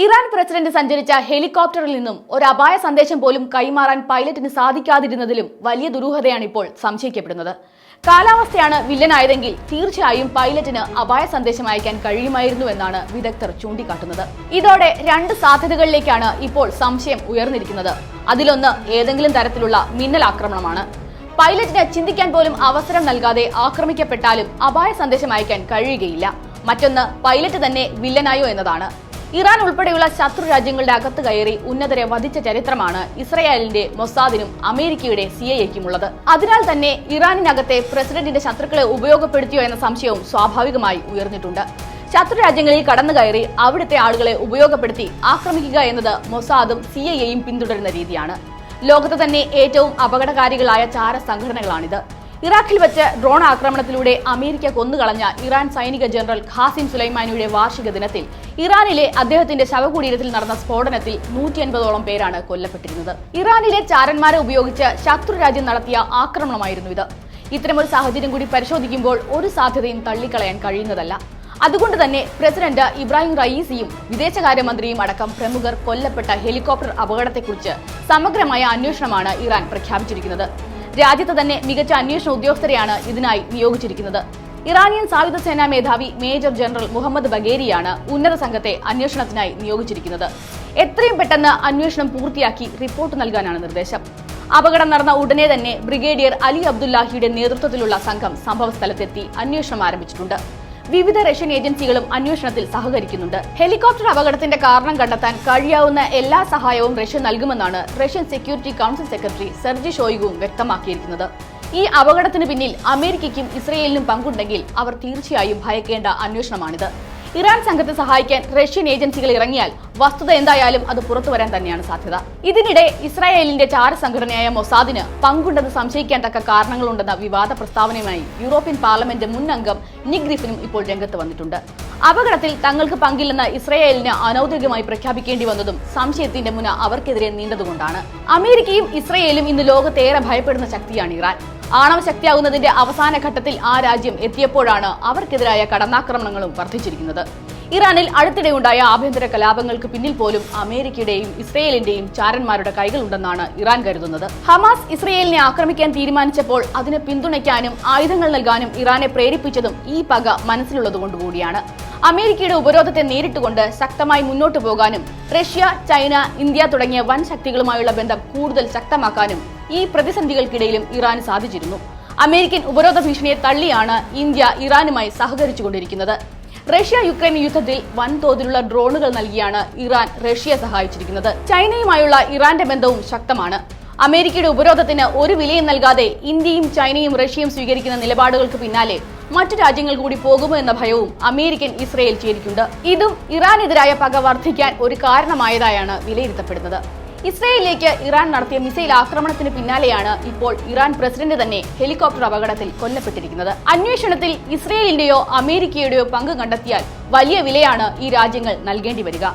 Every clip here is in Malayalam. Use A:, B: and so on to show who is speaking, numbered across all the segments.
A: ഇറാൻ പ്രസിഡന്റ് സഞ്ചരിച്ച ഹെലികോപ്റ്ററിൽ നിന്നും ഒരു അപായ സന്ദേശം പോലും കൈമാറാൻ പൈലറ്റിന് സാധിക്കാതിരുന്നതിലും വലിയ ദുരൂഹതയാണ് ഇപ്പോൾ സംശയിക്കപ്പെടുന്നത്. കാലാവസ്ഥയാണ് വില്ലനായതെങ്കിൽ തീർച്ചയായും പൈലറ്റിന് അപായ സന്ദേശം അയക്കാൻ കഴിയുമായിരുന്നു എന്നാണ് വിദഗ്ധർ ചൂണ്ടിക്കാട്ടുന്നത്. ഇതോടെ രണ്ട് സാധ്യതകളിലേക്കാണ് ഇപ്പോൾ സംശയം ഉയർന്നിരിക്കുന്നത്. അതിലൊന്ന് ഏതെങ്കിലും തരത്തിലുള്ള മിന്നൽ ആക്രമണമാണ്. പൈലറ്റിന് ചിന്തിക്കാൻ പോലും അവസരം നൽകാതെ ആക്രമിക്കപ്പെട്ടാലും അപായ സന്ദേശം അയക്കാൻ കഴിയുകയില്ല. മറ്റൊന്ന് പൈലറ്റ് തന്നെ വില്ലനായോ എന്നതാണ്. ഇറാൻ ഉൾപ്പെടെയുള്ള ശത്രു രാജ്യങ്ങളുടെ അകത്ത് കയറി ഉന്നതരെ വധിച്ച ചരിത്രമാണ് ഇസ്രയേലിന്റെ മൊസാദിനും അമേരിക്കയുടെ CIA-ക്കും ഉള്ളത്. അതിനാൽ തന്നെ ഇറാനിനകത്തെ പ്രസിഡന്റിന്റെ ശത്രുക്കളെ ഉപയോഗപ്പെടുത്തിയോ എന്ന സംശയവും സ്വാഭാവികമായി ഉയർന്നിട്ടുണ്ട്. ശത്രു രാജ്യങ്ങളിൽ കടന്നു കയറി അവിടുത്തെ ആളുകളെ ഉപയോഗപ്പെടുത്തി ആക്രമിക്കുക എന്നത് മൊസാദും CIA-യും പിന്തുടരുന്ന രീതിയാണ്. ലോകത്ത് തന്നെ ഏറ്റവും അപകടകാരികളായ ചാര സംഘടനകളാണിത്. ഇറാഖിൽ വെച്ച് ഡ്രോൺ ആക്രമണത്തിലൂടെ അമേരിക്ക കൊന്നുകളഞ്ഞ ഇറാൻ സൈനിക ജനറൽ ഖാസിം സുലൈമാനിയുടെ വാർഷിക ദിനത്തിൽ ഇറാനിലെ അദ്ദേഹത്തിന്റെ ശവകുടീരത്തിൽ നടന്ന സ്ഫോടനത്തിൽ 150ഓളം പേരാണ് കൊല്ലപ്പെട്ടിരുന്നത്. ഇറാനിലെ ചാരന്മാരെ ഉപയോഗിച്ച് ശത്രു രാജ്യം നടത്തിയ ആക്രമണമായിരുന്നു ഇത്. ഇത്തരമൊരു സാഹചര്യം കൂടി പരിശോധിക്കുമ്പോൾ ഒരു സാധ്യതയും തള്ളിക്കളയാൻ കഴിയുന്നതല്ല. അതുകൊണ്ട് തന്നെ പ്രസിഡന്റ് ഇബ്രാഹിം റയീസിയും വിദേശകാര്യമന്ത്രിയും അടക്കം പ്രമുഖർ കൊല്ലപ്പെട്ട ഹെലികോപ്റ്റർ അപകടത്തെക്കുറിച്ച് സമഗ്രമായ അന്വേഷണമാണ് ഇറാൻ പ്രഖ്യാപിച്ചിരിക്കുന്നത്. രാജ്യത്ത് തന്നെ മികച്ച അന്വേഷണ ഉദ്യോഗസ്ഥരെയാണ് ഇതിനായി നിയോഗിച്ചിരിക്കുന്നത്. ഇറാനിയൻ സായുധ സേനാ മേധാവി മേജർ ജനറൽ മുഹമ്മദ് ബഗേരിയാണ് ഉന്നത സംഘത്തെ അന്വേഷണത്തിനായി നിയോഗിച്ചിരിക്കുന്നത്. എത്രയും പെട്ടെന്ന് അന്വേഷണം പൂർത്തിയാക്കി റിപ്പോർട്ട് നൽകാനാണ് നിർദ്ദേശം. അപകടം നടന്ന ഉടനെ തന്നെ ബ്രിഗേഡിയർ അലി അബ്ദുല്ലാഹിയുടെ നേതൃത്വത്തിലുള്ള സംഘം സംഭവസ്ഥലത്തെത്തി അന്വേഷണം ആരംഭിച്ചിട്ടുണ്ട്. വിവിധ റഷ്യൻ ഏജൻസികളും അന്വേഷണത്തിൽ സഹകരിക്കുന്നുണ്ട്. ഹെലികോപ്റ്റർ അപകടത്തിന്റെ കാരണം കണ്ടെത്താൻ കഴിയാവുന്ന എല്ലാ സഹായവും റഷ്യ നൽകുമെന്നാണ് Russian security council secretary Sergei ഷോയിഗുവും വ്യക്തമാക്കിയിരിക്കുന്നത്. ഈ അപകടത്തിന് പിന്നിൽ അമേരിക്കയ്ക്കും ഇസ്രയേലിനും പങ്കുണ്ടെങ്കിൽ അവർ തീർച്ചയായും ഭയക്കേണ്ട അന്വേഷണമാണിത്. ഇറാൻ സംഘത്തെ സഹായിക്കാൻ റഷ്യൻ ഏജൻസികൾ ഇറങ്ങിയാൽ വസ്തുത എന്തായാലും അത് പുറത്തുവരാൻ തന്നെയാണ് സാധ്യത. ഇതിനിടെ ഇസ്രായേലിന്റെ ചാര സംഘടനയായ മൊസാദിന് പങ്കുണ്ടെന്ന് സംശയിക്കാൻ തക്ക കാരണങ്ങളുണ്ടെന്ന വിവാദ പ്രസ്താവനയുമായി യൂറോപ്യൻ പാർലമെന്റ് മുൻ അംഗം നിക് ഗ്രിഫിനും ഇപ്പോൾ രംഗത്ത് വന്നിട്ടുണ്ട്. അപകടത്തിൽ തങ്ങൾക്ക് പങ്കില്ലെന്ന് ഇസ്രായേലിന് അനൌദ്യോഗികമായി പ്രഖ്യാപിക്കേണ്ടി വന്നതും സംശയത്തിന്റെ മുന അവർക്കെതിരെ നീണ്ടതുകൊണ്ടാണ്. അമേരിക്കയും ഇസ്രയേലും ഇന്ന് ലോകത്തേറെ ഭയപ്പെടുന്ന ശക്തിയാണ് ഇറാൻ. ആണവ ശക്തിയാകുന്നതിന്റെ അവസാന ഘട്ടത്തിൽ ആ രാജ്യം എത്തിയപ്പോഴാണ് അവർക്കെതിരായ കടന്നാക്രമണങ്ങളും വർദ്ധിച്ചിരിക്കുന്നത്. ഇറാനിൽ അടുത്തിടെയുണ്ടായ ആഭ്യന്തര കലാപങ്ങൾക്ക് പിന്നിൽ പോലും അമേരിക്കയുടെയും ഇസ്രയേലിന്റെയും ചാരന്മാരുടെ കൈകളുണ്ടെന്നാണ് ഇറാൻ കരുതുന്നത്. ഹമാസ് ഇസ്രയേലിനെ ആക്രമിക്കാൻ തീരുമാനിച്ചപ്പോൾ അതിന് പിന്തുണയ്ക്കാനും ആയുധങ്ങൾ നൽകാനും ഇറാനെ പ്രേരിപ്പിച്ചതും ഈ പക മനസ്സിലുള്ളതുകൊണ്ടുകൂടിയാണ്. അമേരിക്കയുടെ ഉപരോധത്തെ നേരിട്ടുകൊണ്ട് ശക്തമായി മുന്നോട്ടു പോകാനും റഷ്യ, ചൈന, ഇന്ത്യ തുടങ്ങിയ വൻ ശക്തികളുമായുള്ള ബന്ധം കൂടുതൽ ശക്തമാക്കാനും ഈ പ്രതിസന്ധികൾക്കിടയിലും ഇറാന് സാധിച്ചിരുന്നു. അമേരിക്കൻ ഉപരോധ ഭീഷണിയെ തള്ളിയാണ് ഇന്ത്യ ഇറാനുമായി സഹകരിച്ചുകൊണ്ടിരിക്കുന്നത്. റഷ്യ യുക്രൈൻ യുദ്ധത്തിൽ വൻതോതിലുള്ള ഡ്രോണുകൾ നൽകിയാണ് ഇറാൻ റഷ്യയെ സഹായിച്ചിരിക്കുന്നത്. ചൈനയുമായുള്ള ഇറാന്റെ ബന്ധവും ശക്തമാണ്. അമേരിക്കയുടെ ഉപരോധത്തിന് ഒരു വിലയും നൽകാതെ ഇന്ത്യയും ചൈനയും റഷ്യയും സ്വീകരിക്കുന്ന നിലപാടുകൾക്ക് പിന്നാലെ മറ്റു രാജ്യങ്ങൾ കൂടി പോകുമോ എന്ന ഭയവും അമേരിക്കൻ ഇസ്രയേൽ ചേരിക്കുണ്ട്. ഇതും ഇറാനെതിരായ പക വർദ്ധിക്കാൻ ഒരു കാരണമായതായാണ് വിലയിരുത്തപ്പെടുന്നത്. ഇസ്രയേലിലേക്ക് ഇറാൻ നടത്തിയ മിസൈൽ ആക്രമണത്തിന് പിന്നാലെയാണ് ഇപ്പോൾ ഇറാൻ പ്രസിഡന്റ് തന്നെ ഹെലികോപ്റ്റർ അപകടത്തിൽ കൊല്ലപ്പെട്ടിരിക്കുന്നത്. അന്വേഷണത്തിൽ ഇസ്രയേലിന്റെയോ അമേരിക്കയുടെയോ പങ്ക് കണ്ടെത്തിയാൽ വലിയ വിലയാണ് ഈ രാജ്യങ്ങൾ നൽകേണ്ടി വരിക.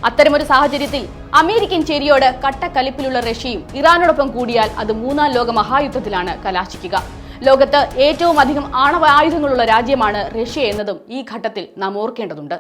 A: അത്തരമൊരു സാഹചര്യത്തിൽ അമേരിക്കൻ ചേരിയോട് കട്ടക്കലിപ്പിലുള്ള റഷ്യയും ഇറാനോടൊപ്പം കൂടിയാൽ അത് മൂന്നാം ലോക മഹായുദ്ധത്തിലാണ് കലാശിക്കുക. ലോകത്ത് ഏറ്റവും അധികം ആണവ ആയുധങ്ങളുള്ള രാജ്യമാണ് റഷ്യ എന്നതും ഈ ഘട്ടത്തിൽ നാം ഓർക്കേണ്ടതുണ്ട്.